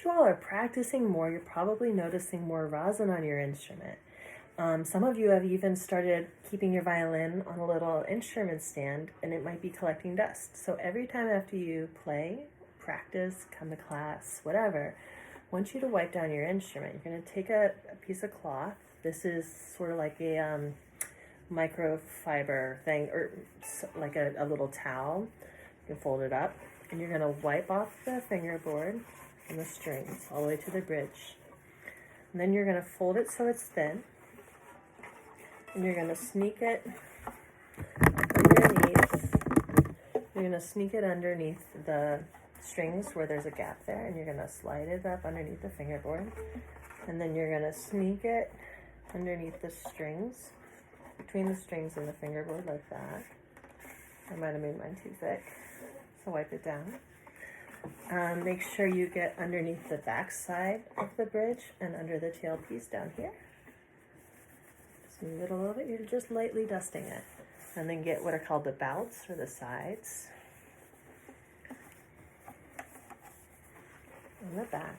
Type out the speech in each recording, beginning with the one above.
you all are practicing more, you're probably noticing more rosin on your instrument. Some of you have even started keeping your violin on a little instrument stand, and it might be collecting dust. So every time after you play, practice, come to class, whatever, I want you to wipe down your instrument. You're going to take a piece of cloth. This is sort of like a microfiber thing, or like a little towel. You can fold it up, and you're going to wipe off the fingerboard and the strings all the way to the bridge. And then you're going to fold it so it's thin. And you're going to sneak it underneath. You're going to sneak it underneath the strings where there's a gap there, and you're going to slide it up underneath the fingerboard. And then you're going to sneak it underneath the strings, between the strings and the fingerboard, like that. I might have made mine too thick, so wipe it down. Make sure you get underneath the back side of the bridge and under the tailpiece down here. Move it a little bit. You're just lightly dusting it. And then get what are called the bouts, or the sides. On the back.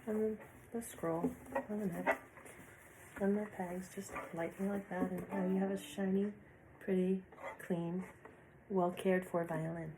And the scroll on the neck. And the pegs, just lightly like that. And now you have a shiny, pretty, clean, well cared for violin.